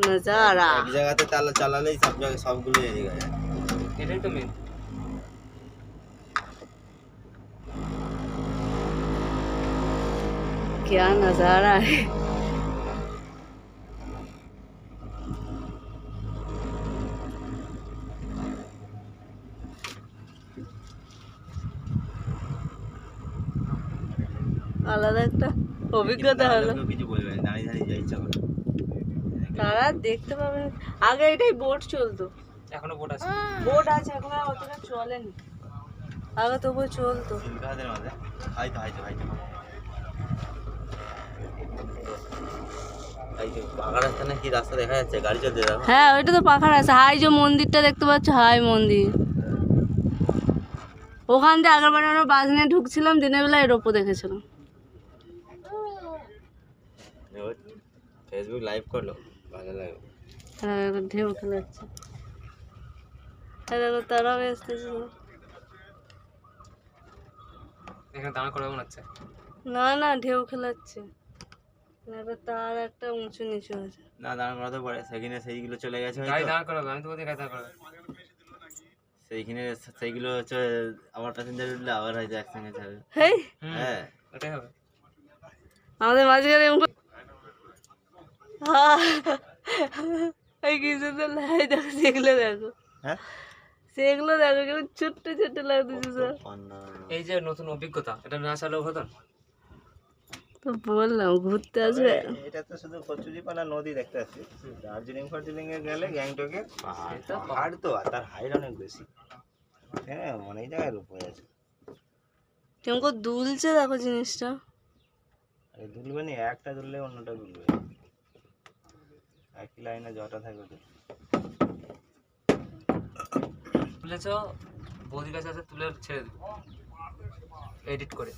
नजारा एक जगह ताला चालालेই সব জায়গায় সবগুলো এদিকে যায়। এটাই তো মেন। क्या नजारा है। আলাদা একটা অভিজ্ঞতা হলো। কিছু বলবে না, দাঁড়িয়ে দাঁড়িয়ে যাই ইচ্ছা করে। তারা দেখতে পাবে। আগে এটাই বোট চলতো, এখনো বোট আছে। বোট আছে এখন আর অতটা চলেনি, আগে তবু চলতো। চিলকাদের মাঝে হাইতে হাইতে হাইতে এই যে পাকা রাস্তা কি রাস্তা দেখা যাচ্ছে, গাড়ি চলতে দেখো। হ্যাঁ ওইটা তো পাখা রাস্তা। হাই যে মন্দিরটা দেখতে পাচ্ছ, হাই মন্দির। ওখান থেকে আগেরবার আমরা বাস নিয়ে ঢুকছিলাম, দিনের বেলা এর ওপর দেখেছিলাম। ফেসবুক লাইভ করলো, ভালো লাগবে। হ্যাঁ ঢেউ খেলাচ্ছে, দেখো তারাও এসতেছিল। এখানে দাঁড় করে মনে হচ্ছে। না না ঢেউ খেলাচ্ছে, তার একটা উঁচু নিচু আছে। না দাঁড় করাতে পারে, সেখানে সেইগুলো চলে গেছে গাড়ি দাঁড় করাবে, আমি তো বলছি গাড়ি দাঁড় করাবে। সেইখানে সেইগুলো হচ্ছে আবার প্যাসেঞ্জার উঠলে আবার হয়তো একসঙ্গে যাবে। হ্যাঁ ওটাই হবে। আমাদের মাঝখানে এই কিছু তো লাই দেখো, সেগুলো দেখো। হ্যাঁ সেগুলো দেখো কেমন ছোট্ট ছোট্ট লাগতেছে স্যার। এই যে নতুন অভিজ্ঞতা, এটা না চালেও হতো না। তো বললাম ঘুরতে আসবে। এটা তো শুধু কচুরিপানা নদী দেখতে আসছে। দার্জিলিং এ গেলে গ্যাংটকে পাহাড় তো, আর তার হাইট অনেক বেশি। হ্যাঁ অনেক জায়গায় রূপ হয়ে আছে। কেমন করে দুলছে দেখো জিনিসটা। আরে দুলবে না, একটা দুললে অন্যটা দুলবে। একই লাইনে জটা থাকবে তো। তুলেছ বৌদির কাছে আছে, তুলে ছেড়ে দিই এডিট করে।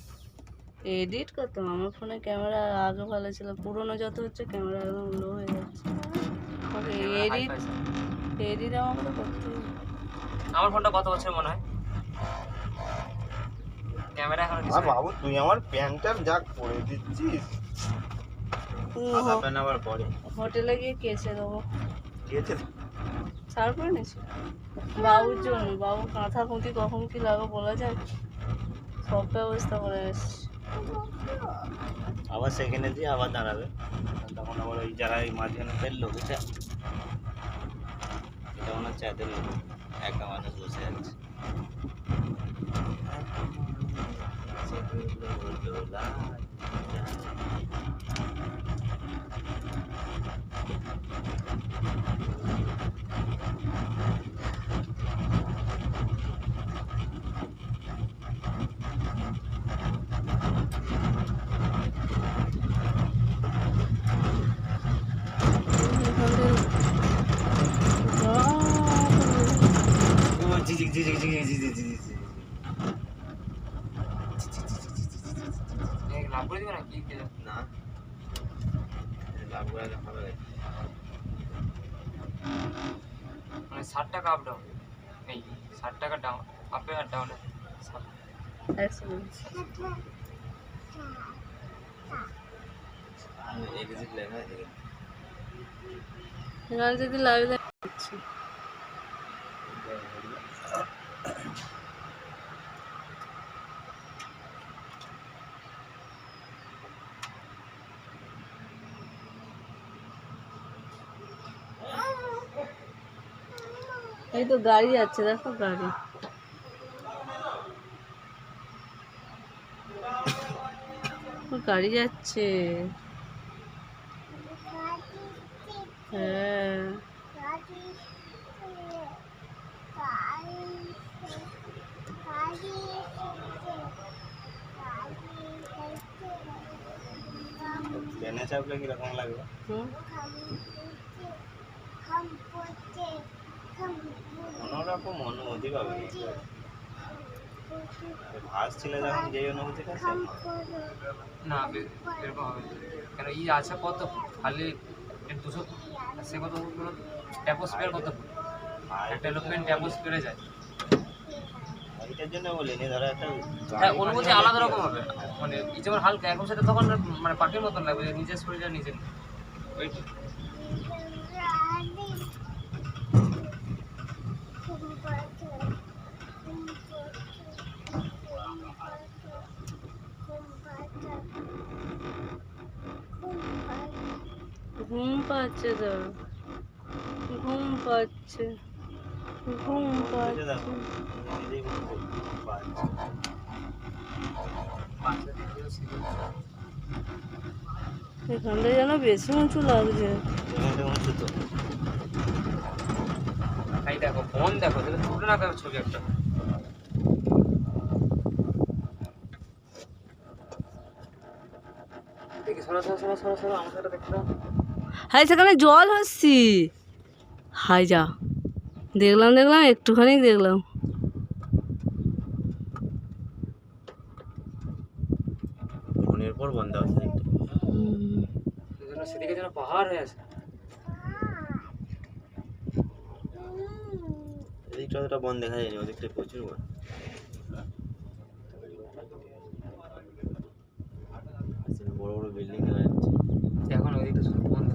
এডিট করতাম, আমার ফোনে ক্যামেরা আগে ভালো ছিল, পুরোনো যত হচ্ছে ক্যামেরা একদম লো হয়ে যাচ্ছে। এডিট আমাকে তো করতে হবে। আমার ফোনটা কত বছর মনে হয় ক্যামেরা এখন কিছু বাবু তুই আমার প্যান্টটা যা করে দিচ্ছিস। সাদা প্যান্ট আবার পরে হোটেলে গিয়ে কেচে দেবো। কেচে সার করে নিয়েছি বাবুর জন্য। বাবু কাঁথা কুঁথি কখন কি লাগবে বলা যায়, সব ব্যবস্থা করে এসছি। আবার সেখানে দিয়ে আবার দাঁড়াবে, তখন আবার ওই যারা এই মাঝখানে ফেললো বুঝছে, এটা মনে হচ্ছে এদের একটা মানুষ বসে আছে। লাভ করে দিবে না কি না লাভ করে হবে মানে 60 টাকা আপ ডাউন, এই 60 টাকা ডাউন, আপে আর ডাউনে। এক্সিট লেখা আছে এখানে যদি লাগবে এই তো গাড়ি যাচ্ছে, দেখো গাড়ি। গাড়ি যাচ্ছে, হ্যাঁ ট্রেনে চাপলে কিরকম লাগবে? অন্যরকম অনুভূতি পাবে। ভাসছিলে যখন যেই অনুভূতিটা না এরকম হবে কেন? ই আছে কত খালি 200 সে কত ট্যাপোস্ফিয়ার কত একটা এরোপ্লেন ট্যাপোস্ফিয়ারে যায়। এটার জন্য বলিনি, ধরো একটা হ্যাঁ অনুভূতি আলাদা রকম হবে, মানে এই যেমন হালকা এখন সেটা তখন মানে পাখির মতন লাগবে যে নিজের শরীরটা নিজের ওইটা। ঘুম পাচ্ছে তো, ঘুম পাচ্ছে, ঘুম বুঝে পাচ্ছে। দেখো নিজেই বুঝতে পারছি। বাচ্চাদের সিরিয়াল এখানটা যেন বেশি উঁচু লাগছে। এখানে উঁচু তো। এই দেখো ফোন দেখো, তাহলে তুলে না কেন ছবি একটা। দেখি সরা সরা সরা সরা সরা আমার সাথে দেখতে দাও। হাই সেখানে জল হচ্ছি। হাই যা, দেখলাম দেখলাম একটুখানি দেখলাম। ফোনের পর বন্ধ আছে সেজন্য সেদিকে যেন পাহাড় হয়ে আছে। এদিকটা অতটা বন্ধ দেখা যায়নি, ওদিকটা প্রচুর বন্ধ। বড় বড় বিল্ডিং দেখা যাচ্ছে। এখন ওইদিকটা শুধু বন্ধ।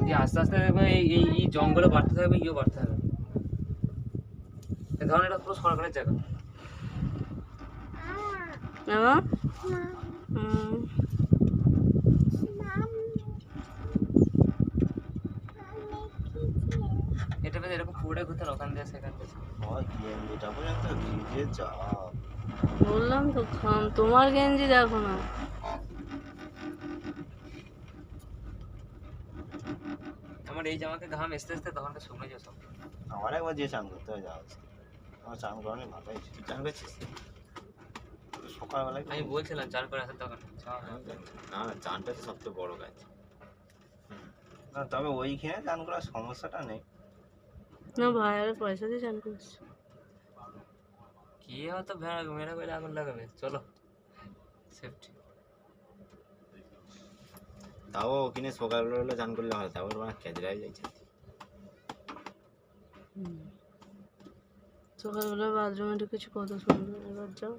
যে আস্তে আস্তে দেখবে এই এই এই জঙ্গলে বাড়তে থাকবে, ইয়েও বাড়তে থাকবে। এই ধরনের এটা পুরো সরকারের জায়গা। এটা বেশ এরকম পুরোটাই ঘুরতে ওখান দিয়ে সেখান দিয়ে। এটা পর্যন্ত ভিজে যা। বললাম তো তোমার গেঞ্জি দেখো না। আমার এই জামাকে ঘাম আসতে আসতে তখন তো শুকনো যায় সব। আমার একবার যে চান করতে হয় যাওয়া, আমার চান করানোর মাথায় তুই চান করছিস সকালবেলায়? আমি বলছিলাম চান করে আসার তখন না না, চানটা তো সবচেয়ে বড় কাজ। না তবে ওইখানে চান করার সমস্যাটা নেই। না ভাই আর পয়সা দিয়ে চান করছি। কি হয়তো মেরা করে আগুন লাগাবে, চলো সেফটি। তাও ওখানে সকালবেলা চান করলে হয়, তারপর মানে কেজরাই যাইছে। সকালবেলা বাথরুমে ঢুকেছি কত সুন্দর, এবার যাও।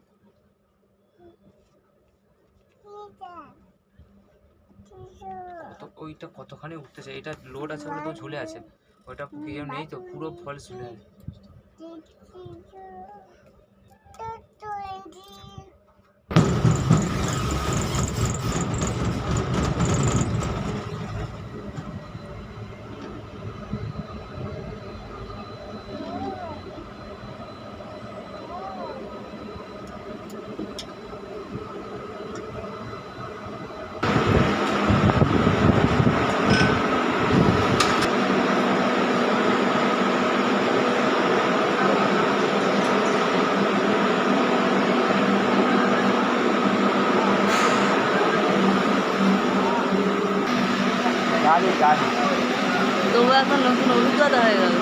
ওইটা কতখানি উঠতেছে, এটা লোড আছে বলে তো ঝুলে আছে, ওইটা কেউ নেই তো পুরো ফল ঝুলে আছে। তবু এখন নতুন অভিজ্ঞতা হয়ে গেল।